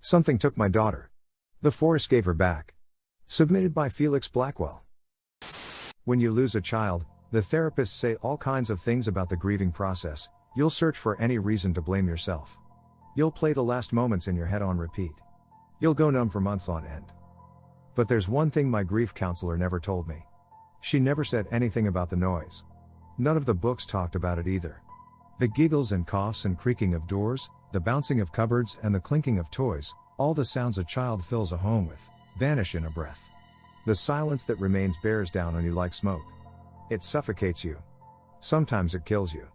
Something took my daughter. The forest gave her back. Submitted by Felix Blackwell. When you lose a child, the therapists say all kinds of things about the grieving process. You'll search for any reason to blame yourself. You'll play the last moments in your head on repeat. You'll go numb for months on end. But there's one thing my grief counselor never told me. She never said anything about the noise. None of the books talked about it either. The giggles and coughs and creaking of doors, the bouncing of cupboards and the clinking of toys, all the sounds a child fills a home with, vanish in a breath. The silence that remains bears down on you like smoke. It suffocates you. Sometimes it kills you.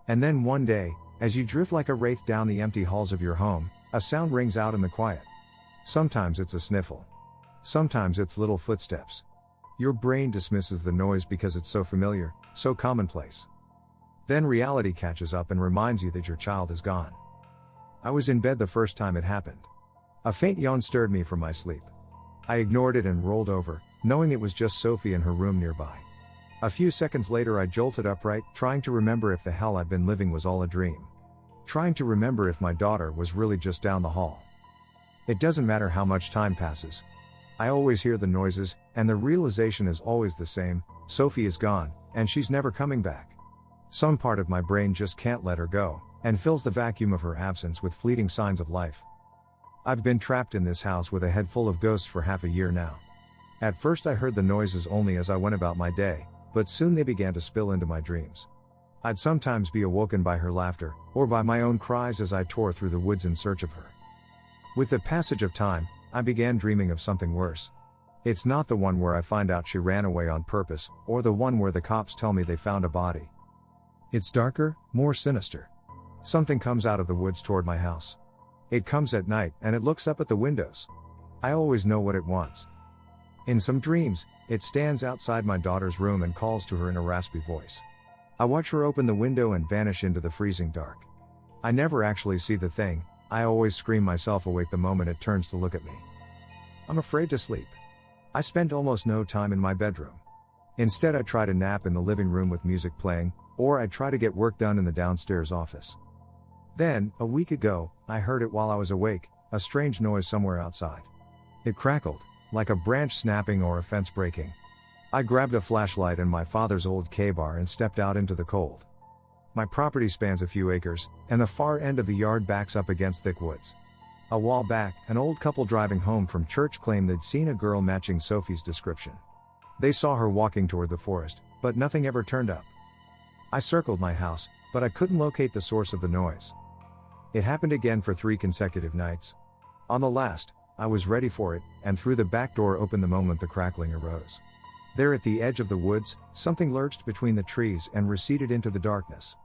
And then one day, as you drift like a wraith down the empty halls of your home, a sound rings out in the quiet. Sometimes it's a sniffle. Sometimes it's little footsteps. Your brain dismisses the noise because it's so familiar, so commonplace. Then reality catches up and reminds you that your child is gone. I was in bed the first time it happened. A faint yawn stirred me from my sleep. I ignored it and rolled over, knowing it was just Sophie in her room nearby. A few seconds later I jolted upright, trying to remember if the hell I'd been living was all a dream. Trying to remember if my daughter was really just down the hall. It doesn't matter how much time passes. I always hear the noises, and the realization is always the same: Sophie is gone, and she's never coming back. Some part of my brain just can't let her go, and fills the vacuum of her absence with fleeting signs of life. I've been trapped in this house with a head full of ghosts for half a year now. At first I heard the noises only as I went about my day, but soon they began to spill into my dreams. I'd sometimes be awoken by her laughter, or by my own cries as I tore through the woods in search of her. With the passage of time, I began dreaming of something worse. It's not the one where I find out she ran away on purpose, or the one where the cops tell me they found a body. It's darker, more sinister. Something comes out of the woods toward my house. It comes at night, and it looks up at the windows. I always know what it wants. In some dreams, it stands outside my daughter's room and calls to her in a raspy voice. I watch her open the window and vanish into the freezing dark. I never actually see the thing. I always scream myself awake the moment it turns to look at me. I'm afraid to sleep. I spend almost no time in my bedroom. Instead I try to nap in the living room with music playing, or I try to get work done in the downstairs office. Then, a week ago, I heard it while I was awake, a strange noise somewhere outside. It crackled, like a branch snapping or a fence breaking. I grabbed a flashlight and my father's old K-bar and stepped out into the cold. My property spans a few acres, and the far end of the yard backs up against thick woods. A while back, an old couple driving home from church claimed they'd seen a girl matching Sophie's description. They saw her walking toward the forest, but nothing ever turned up. I circled my house, but I couldn't locate the source of the noise. It happened again for 3 consecutive nights. On the last, I was ready for it, and threw the back door open the moment the crackling arose. There at the edge of the woods, something lurched between the trees and receded into the darkness.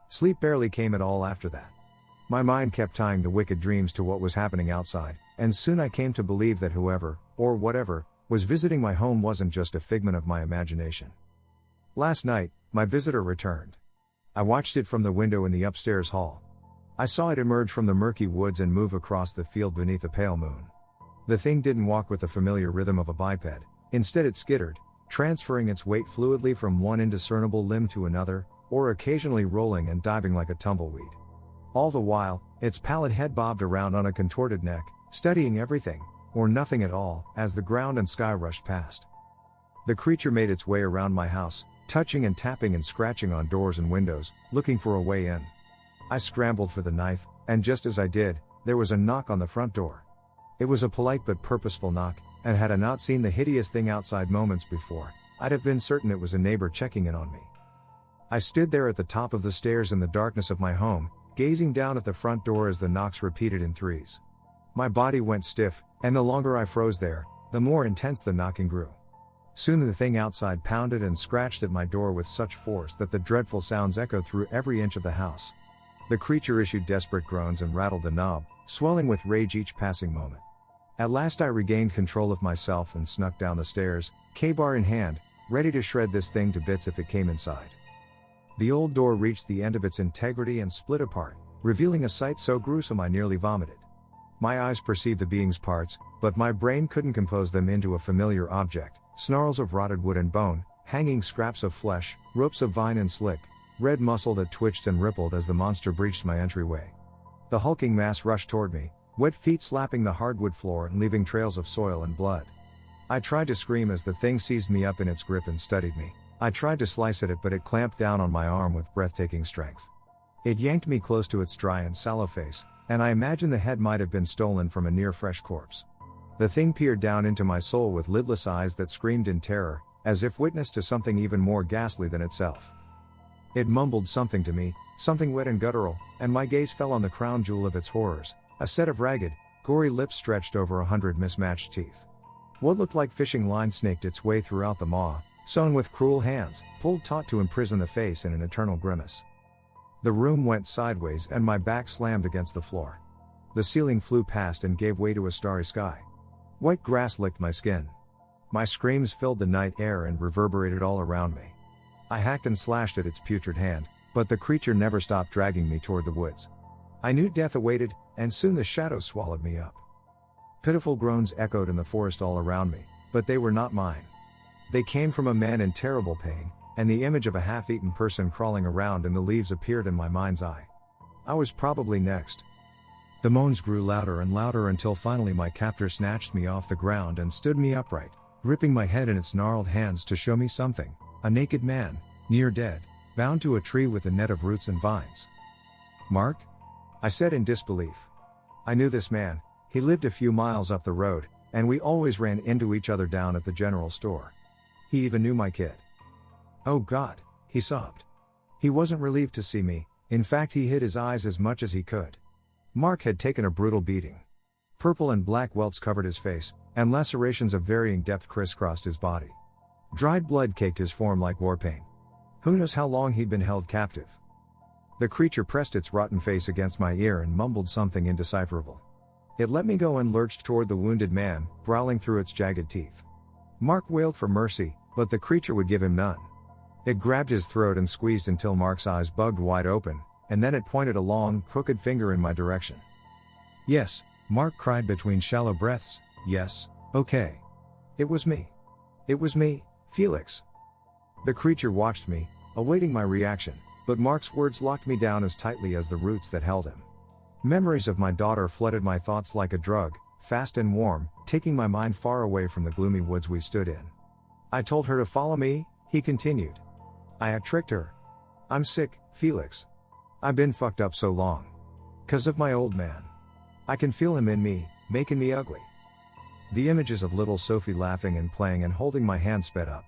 Sleep barely came at all after that. My mind kept tying the wicked dreams to what was happening outside, and soon I came to believe that whoever, or whatever, was visiting my home wasn't just a figment of my imagination. Last night, my visitor returned. I watched it from the window in the upstairs hall. I saw it emerge from the murky woods and move across the field beneath a pale moon. The thing didn't walk with the familiar rhythm of a biped, instead it skittered, transferring its weight fluidly from one indiscernible limb to another, or occasionally rolling and diving like a tumbleweed. All the while, its pallid head bobbed around on a contorted neck, studying everything, or nothing at all, as the ground and sky rushed past. The creature made its way around my house, touching and tapping and scratching on doors and windows, looking for a way in. I scrambled for the knife, and just as I did, there was a knock on the front door. It was a polite but purposeful knock, and had I not seen the hideous thing outside moments before, I'd have been certain it was a neighbor checking in on me. I stood there at the top of the stairs in the darkness of my home, gazing down at the front door as the knocks repeated in threes. My body went stiff, and the longer I froze there, the more intense the knocking grew. Soon the thing outside pounded and scratched at my door with such force that the dreadful sounds echoed through every inch of the house. The creature issued desperate groans and rattled the knob, swelling with rage each passing moment. At last I regained control of myself and snuck down the stairs, K-bar in hand, ready to shred this thing to bits if it came inside. The old door reached the end of its integrity and split apart, revealing a sight so gruesome I nearly vomited. My eyes perceived the being's parts, but my brain couldn't compose them into a familiar object: snarls of rotted wood and bone, hanging scraps of flesh, ropes of vine and slick, red muscle that twitched and rippled as the monster breached my entryway. The hulking mass rushed toward me, wet feet slapping the hardwood floor and leaving trails of soil and blood. I tried to scream as the thing seized me up in its grip and studied me. I tried to slice at it, but it clamped down on my arm with breathtaking strength. It yanked me close to its dry and sallow face, and I imagined the head might have been stolen from a near-fresh corpse. The thing peered down into my soul with lidless eyes that screamed in terror, as if witness to something even more ghastly than itself. It mumbled something to me, something wet and guttural, and my gaze fell on the crown jewel of its horrors, a set of ragged, gory lips stretched over 100 mismatched teeth. What looked like fishing line snaked its way throughout the maw, sewn with cruel hands, pulled taut to imprison the face in an eternal grimace. The room went sideways and my back slammed against the floor. The ceiling flew past and gave way to a starry sky. White grass licked my skin. My screams filled the night air and reverberated all around me. I hacked and slashed at its putrid hand, but the creature never stopped dragging me toward the woods. I knew death awaited, and soon the shadows swallowed me up. Pitiful groans echoed in the forest all around me, but they were not mine. They came from a man in terrible pain, and the image of a half-eaten person crawling around in the leaves appeared in my mind's eye. I was probably next. The moans grew louder and louder until finally my captor snatched me off the ground and stood me upright, gripping my head in its gnarled hands to show me something, a naked man, near dead, bound to a tree with a net of roots and vines. "Mark?" I said in disbelief. I knew this man. He lived a few miles up the road, and we always ran into each other down at the general store. He even knew my kid. "Oh God," he sobbed. He wasn't relieved to see me, in fact he hid his eyes as much as he could. Mark had taken a brutal beating. Purple and black welts covered his face, and lacerations of varying depth crisscrossed his body. Dried blood caked his form like war paint. Who knows how long he'd been held captive. The creature pressed its rotten face against my ear and mumbled something indecipherable. It let me go and lurched toward the wounded man, growling through its jagged teeth. Mark wailed for mercy, but the creature would give him none. It grabbed his throat and squeezed until Mark's eyes bugged wide open, and then it pointed a long, crooked finger in my direction. "Yes," Mark cried between shallow breaths, "yes, okay. It was me. It was me, Felix." The creature watched me, awaiting my reaction, but Mark's words locked me down as tightly as the roots that held him. Memories of my daughter flooded my thoughts like a drug, fast and warm, taking my mind far away from the gloomy woods we stood in. "I told her to follow me," he continued. "I had tricked her. I'm sick, Felix. I've been fucked up so long. 'Cause of my old man. I can feel him in me, making me ugly." The images of little Sophie laughing and playing and holding my hand sped up.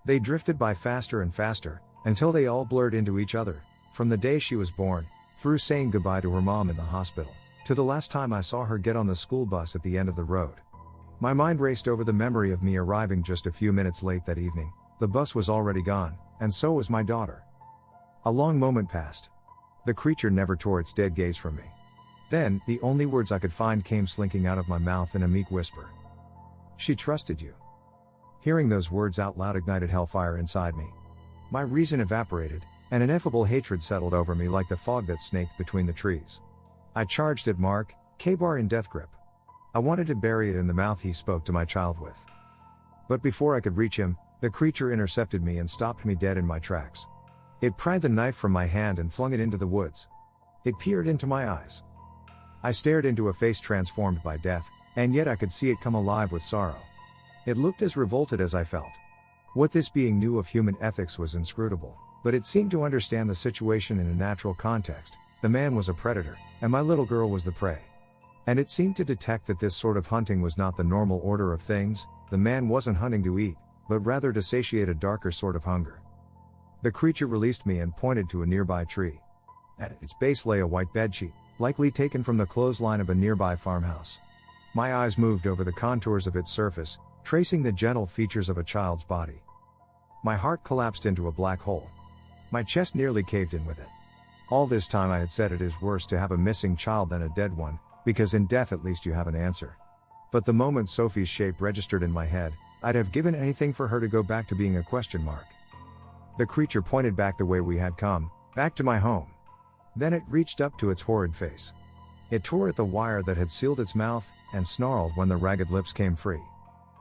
They drifted by faster and faster, until they all blurred into each other, from the day she was born, through saying goodbye to her mom in the hospital, to the last time I saw her get on the school bus at the end of the road. My mind raced over the memory of me arriving just a few minutes late that evening. The bus was already gone, and so was my daughter. A long moment passed. The creature never tore its dead gaze from me. Then, the only words I could find came slinking out of my mouth in a meek whisper. "She trusted you." Hearing those words out loud ignited hellfire inside me. My reason evaporated, and ineffable hatred settled over me like the fog that snaked between the trees. I charged at Mark, K-bar in death grip. I wanted to bury it in the mouth he spoke to my child with. But before I could reach him, the creature intercepted me and stopped me dead in my tracks. It pried the knife from my hand and flung it into the woods. It peered into my eyes. I stared into a face transformed by death, and yet I could see it come alive with sorrow. It looked as revolted as I felt. What this being knew of human ethics was inscrutable, but it seemed to understand the situation in a natural context. The man was a predator, and my little girl was the prey. And it seemed to detect that this sort of hunting was not the normal order of things. The man wasn't hunting to eat, but rather to satiate a darker sort of hunger. The creature released me and pointed to a nearby tree. At its base lay a white bedsheet, likely taken from the clothesline of a nearby farmhouse. My eyes moved over the contours of its surface, tracing the gentle features of a child's body. My heart collapsed into a black hole. My chest nearly caved in with it. All this time I had said it is worse to have a missing child than a dead one, because in death at least you have an answer. But the moment Sophie's shape registered in my head, I'd have given anything for her to go back to being a question mark. The creature pointed back the way we had come, back to my home. Then it reached up to its horrid face. It tore at the wire that had sealed its mouth, and snarled when the ragged lips came free.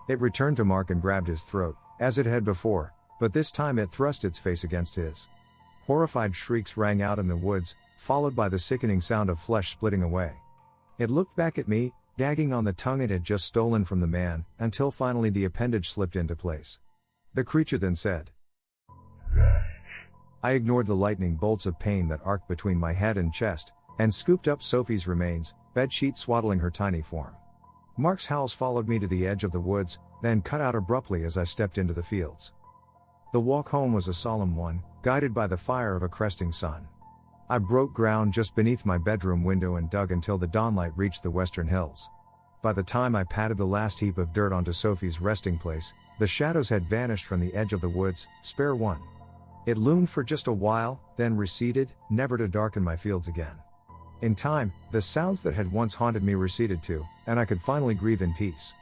It returned to Mark and grabbed his throat, as it had before, but this time it thrust its face against his. Horrified shrieks rang out in the woods, followed by the sickening sound of flesh splitting away. It looked back at me, gagging on the tongue it had just stolen from the man, until finally the appendage slipped into place. The creature then said. I ignored the lightning bolts of pain that arced between my head and chest, and scooped up Sophie's remains, bedsheet swaddling her tiny form. Mark's howls followed me to the edge of the woods, then cut out abruptly as I stepped into the fields. The walk home was a solemn one, guided by the fire of a cresting sun. I broke ground just beneath my bedroom window and dug until the dawnlight reached the western hills. By the time I patted the last heap of dirt onto Sophie's resting place, the shadows had vanished from the edge of the woods, spare one. It loomed for just a while, then receded, never to darken my fields again. In time, the sounds that had once haunted me receded too, and I could finally grieve in peace.